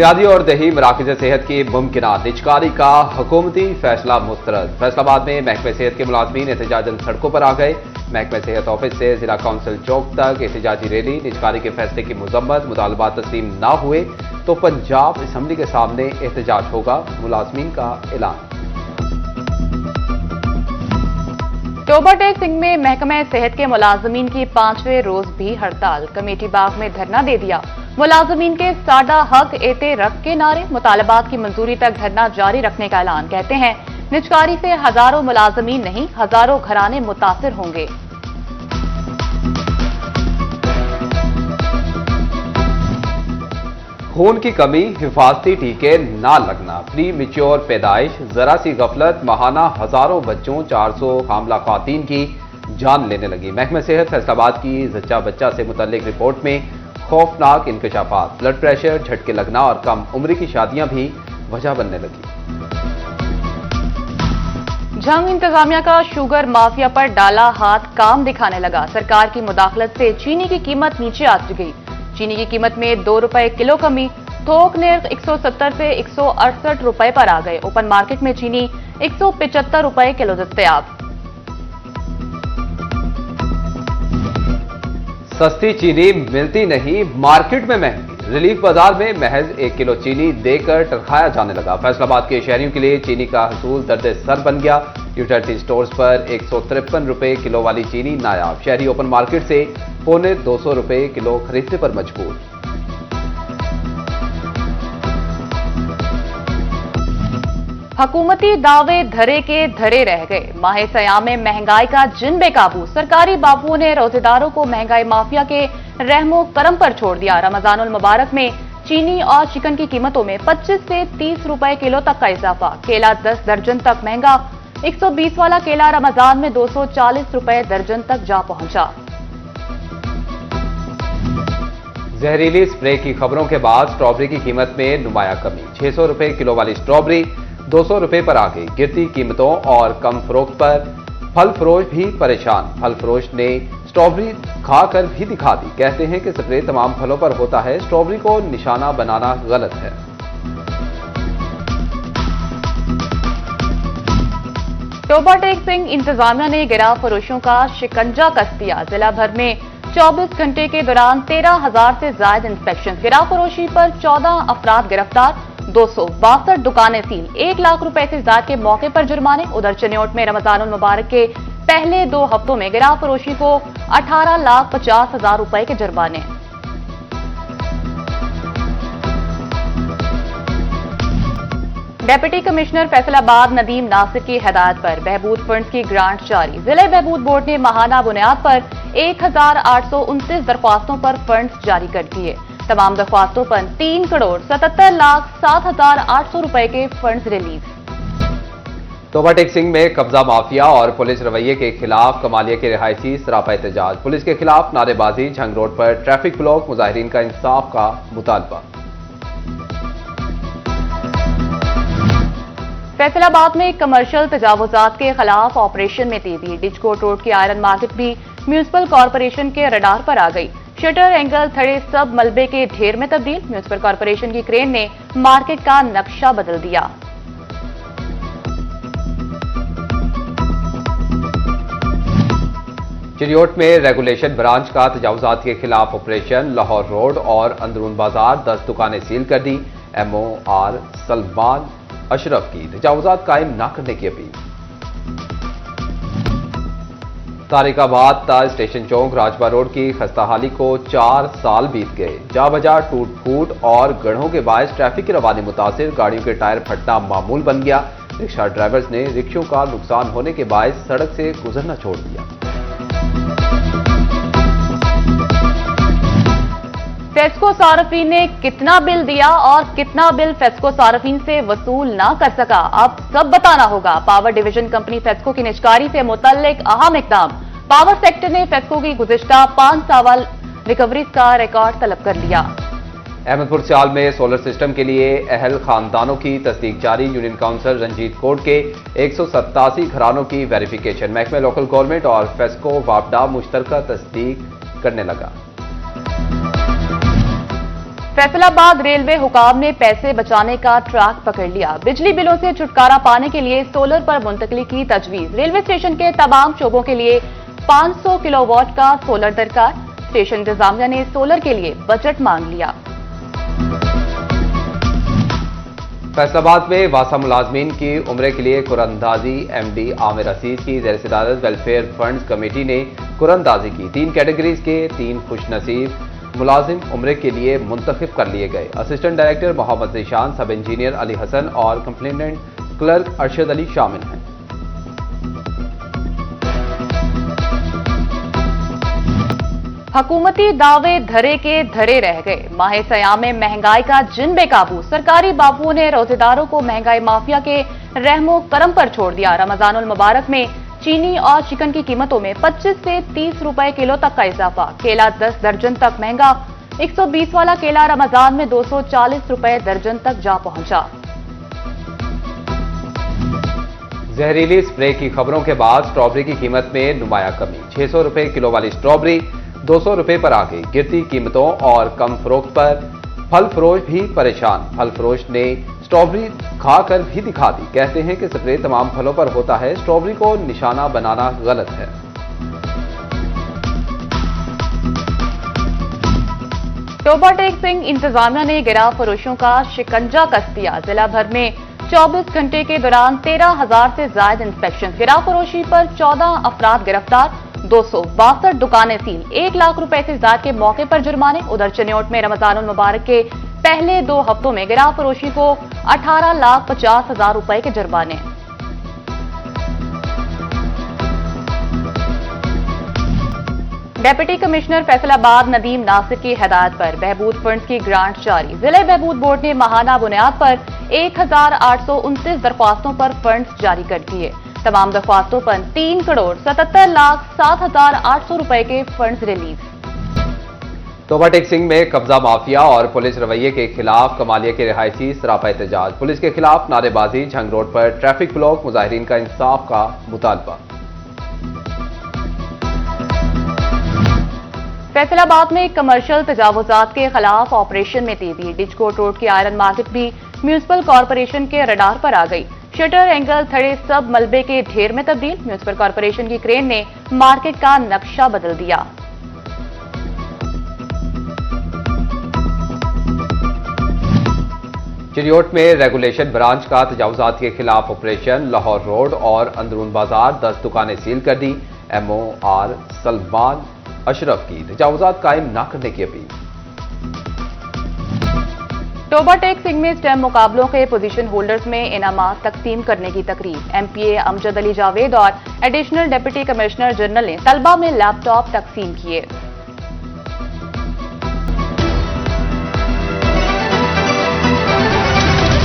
बुनियादी और दही मराकज़ सेहत की मुमकिना निजकारी का हुकूमती फैसला मुस्तरद। फैसलाबाद में महकमे सेहत के मुलाजमीन एहतजाजन सड़कों पर आ गए। महकमे सेहत ऑफिस से जिला काउंसिल चौक तक एहतजाजी रैली। निजकारी के फैसले की मजम्मत, मुतालबात तस्लीम न हुए तो पंजाब असम्बली के सामने एहतजाज होगा, मुलाजमीन का ऐलान। टोबा टेक सिंह में महकमा सेहत के मुलाजमीन की 5वें रोज भी हड़ताल। कमेटी बाग में धरना दे दिया। मुलाजमीन के साडा हक एते रख के नारे, मुतालबात की मंजूरी तक धरना जारी रखने का ऐलान। कहते हैं निजकारी से हजारों मुलाजमीन नहीं, हजारों घराने मुतासिर होंगे। खून की कमी, हिफाजती टीके ना लगना, प्री मिच्योर पैदाइश, जरा सी गफलत महाना हजारों बच्चों 400 हामला खातून की जान लेने लगी। महकमा सेहत फैसलाबाद की जच्चा बच्चा से मुतल्लिक रिपोर्ट में खौफनाक इंकशाफात। ब्लड प्रेशर, झटके लगना और कम उम्र की शादियां भी वजह बनने लगी। झंग इंतजामिया का शुगर माफिया पर डाला हाथ काम दिखाने लगा। सरकार की मुदाखलत से चीनी की कीमत नीचे आ गई। चीनी की कीमत में 2 रुपए किलो कमी, थोक निर्ख 170 से 168 रुपए पर आ गए। ओपन मार्केट में चीनी 175 रुपए किलो दस्तयाब। सस्ती चीनी मिलती नहीं, मार्केट में महंगी। रिलीफ बाजार में महज 1 किलो चीनी देकर टरखाया जाने लगा। फैसलाबाद के शहरियों के लिए चीनी का हसूल दर्द सर बन गया। यूटिलिटी स्टोर्स पर 153 रुपए किलो वाली चीनी नायाब। शहरी ओपन मार्केट से पौने 200 रुपए किलो खरीदने पर मजबूर। हुकूमती दावे धरे के धरे रह गए। माह सयाम में महंगाई का जिन बेकाबू। सरकारी बाबुओं ने रोजेदारों को महंगाई माफिया के रहमो करम पर छोड़ दिया। रमजानुल मुबारक में चीनी और चिकन की कीमतों में 25 से 30 रुपए किलो तक का इजाफा। केला 10 दर्जन तक महंगा। 120 वाला केला रमजान में 240 रुपए दर्जन तक जा पहुंचा। जहरीली स्प्रे की खबरों के बाद स्ट्रॉबेरी की कीमत में नुमाया कमी। 600 रुपए किलो वाली स्ट्रॉबेरी 200 रुपए पर आ गई। गिरती कीमतों और कम फरोख्त पर फल फरोश भी परेशान। फल फरोश ने स्ट्रॉबेरी खाकर भी दिखा दी। कहते हैं कि स्प्रे तमाम फलों पर होता है, स्ट्रॉबेरी को निशाना बनाना गलत है। टोबा टेक सिंह इंतजामिया ने गिरा फरोशों का शिकंजा कस दिया। जिला भर में 24 घंटे के दौरान 13,000 से ज्यादा इंस्पेक्शन। गिरा फरोशी पर 14 अफराद गिरफ्तार। 262 दुकानें सील। 1 लाख रुपए से ज्यादा के मौके पर जुर्माने। उधर चनियोट में रमजानुल मुबारक के पहले 2 हफ्तों में गिरा फरोशी को 18,50,000 रुपए के जुर्माने। डेप्यूटी कमिश्नर फैसलाबाद नदीम नासिर की हिदायत पर बहबूद फंड्स की ग्रांट जारी। जिला बहबूद बोर्ड ने माहाना बुनियाद पर 1,829 दरख्वास्तों पर फंड्स जारी कर दिए। तमाम दरख्वास्तों पर 3,77,07,800 रुपए के फंड्स रिलीज। टोबा टेक सिंह में कब्जा माफिया और पुलिस रवैये के खिलाफ कमालिया के रिहायशी सरापा एहतजाज। पुलिस के खिलाफ नारेबाजी। झंग रोड पर ट्रैफिक ब्लॉक। मुजाहिरीन का इंसाफ का मुतालबा। फैसलाबाद में कमर्शियल तजावुजात के खिलाफ ऑपरेशन में तेजी। डिचकोट रोड की आयरन मार्केट भी म्यूनिसिपल कॉरपोरेशन के रडार पर आ गई। शटर एंगल थड़े सब मलबे के ढेर में तब्दील। म्यूनिसिपल कॉरपोरेशन की क्रेन ने मार्केट का नक्शा बदल दिया। चिरियोट में रेगुलेशन ब्रांच का तजावुजात के खिलाफ ऑपरेशन। लाहौर रोड और अंदरून बाजार 10 दुकानें सील कर दी। MOR सलमान अशरफ की तजावुजात कायम न करने की अपील। तारिकाबाद ताज स्टेशन चौक राजबा रोड की खस्ताहाली को 4 साल बीत गए। जा बजा टूट फूट और गढ़ों के बायस ट्रैफिक की रवानी मुतासिर। गाड़ियों के टायर फटना मामूल बन गया। रिक्शा ड्राइवर्स ने रिक्शों का नुकसान होने के बायस सड़क से गुजरना छोड़ दिया। फेस्को सार्फिन ने कितना बिल दिया और कितना बिल फेस्को सार्फिन से वसूल ना कर सका, अब सब बताना होगा। पावर डिवीजन कंपनी फेस्को की निजकारी से मुतल्लिक अहम इकदाम। पावर सेक्टर ने फेस्को की गुज़िश्ता 5 साल रिकवरीज का रिकॉर्ड तलब कर लिया। अहमदपुर सियाल में सोलर सिस्टम के लिए अहल खानदानों की तस्दीक जारी। यूनियन काउंसिल रंजीत कोट के 187 घरानों की वेरिफिकेशन। महकमे लोकल गवर्नमेंट और फेस्को वापडा मुश्तरका तस्दीक करने लगा। फैसलाबाद रेलवे हुकाम ने पैसे बचाने का ट्रैक पकड़ लिया। बिजली बिलों से छुटकारा पाने के लिए सोलर पर मुंतकली की तजवीज। रेलवे स्टेशन के तमाम शोबों के लिए 500 किलोवाट का सोलर दरकार। स्टेशन इंतजामिया ने सोलर के लिए बजट मांग लिया। फैसलाबाद में वासा मुलाजमीन की उम्रे के लिए कुरअंदाजी एमडी आमिर रसीद की ज़ेर सदारत वेलफेयर फंड्स कमेटी ने कुरअंदाजी की। 3 कैटेगरीज के 3 खुशनसीब मुलाजिम उम्रे के लिए मुंतखब कर लिए गए। असिस्टेंट डायरेक्टर मोहम्मद निशान, सब इंजीनियर अली हसन और कंप्लेनेंट क्लर्क अरशद अली शामिल हैं। हुकूमती दावे धरे के धरे रह गए। माह सयाम में महंगाई का जिन बेकाबू। सरकारी बाबुओं ने रोजेदारों को महंगाई माफिया के रहमो करम पर छोड़ दिया। रमजानुल मुबारक में चीनी और चिकन की कीमतों में 25 से 30 रुपए किलो तक का इजाफा। केला 10 दर्जन तक महंगा। 120 वाला केला रमजान में 240 रुपए दर्जन तक जा पहुंचा। जहरीली स्प्रे की खबरों के बाद स्ट्रॉबेरी की कीमत में नुमाया कमी। 600 रुपए किलो वाली स्ट्रॉबेरी 200 रुपए पर आ गई। गिरती कीमतों और कम फरोख्त पर फल फरोश भी परेशान। फल फरोश ने स्ट्रॉबेरी खाकर भी दिखा दी। कहते हैं कि स्प्रे तमाम फलों पर होता है, स्ट्रॉबेरी को निशाना बनाना गलत है। टोबा टेक सिंह इंतजामिया ने गिराव फरोशों का शिकंजा कस दिया। जिला भर में 24 घंटे के दौरान 13,000 से ज्यादा इंस्पेक्शन। गिराव फरोशी पर 14 अफराद गिरफ्तार। 262 दुकानें सील। 1 लाख रुपए से ज्यादा के मौके पर जुर्माने। उधर चनियोट में रमजानुल मुबारक के पहले 2 हफ्तों में गिराव फरोशी को 18,50,000 रुपए के जुर्माने। डेप्यूटी कमिश्नर फैसलाबाद नदीम नासिर की हिदायत पर बहबूद फंड्स की ग्रांट जारी। जिला बहबूद बोर्ड ने माहाना बुनियाद पर 1,829 दरख्वास्तों पर फंड्स जारी कर दिए। तमाम दरख्वास्तों पर 3,77,07,800 रुपए के फंड्स रिलीज। टोबा टेक सिंह में कब्जा माफिया और पुलिस रवैये के खिलाफ कमालिया के रिहायशी सरापा एहतजाज। पुलिस के खिलाफ नारेबाजी। झंग रोड पर ट्रैफिक ब्लॉक। मुजाहिरीन का इंसाफ का मुतालबा। फैसलाबाद में कमर्शियल तजावुजात के खिलाफ ऑपरेशन में तेजी। डिचकोट रोड की आयरन मार्केट भी म्यूनिसिपल कॉरपोरेशन के रडार पर आ गई। शटर एंगल थड़े सब मलबे के ढेर में तब्दील। म्यूनिसिपल कॉरपोरेशन की क्रेन ने मार्केट का नक्शा बदल दिया। चिरियोट में रेगुलेशन ब्रांच का तजावुजात के खिलाफ ऑपरेशन। लाहौर रोड और अंदरून बाजार 10 दुकानें सील कर दी। MOR सलमान अशरफ की तजावुजात कायम न करने की अपील। टोबा टेक सिंह में स्टेम मुकाबलों के पोजीशन होल्डर्स में इनामात तकसीम करने की तकरीब। MPA अमजद अली जावेद और एडिशनल डिप्टी कमिश्नर जनरल ने तलबा में लैपटॉप तकसीम किए।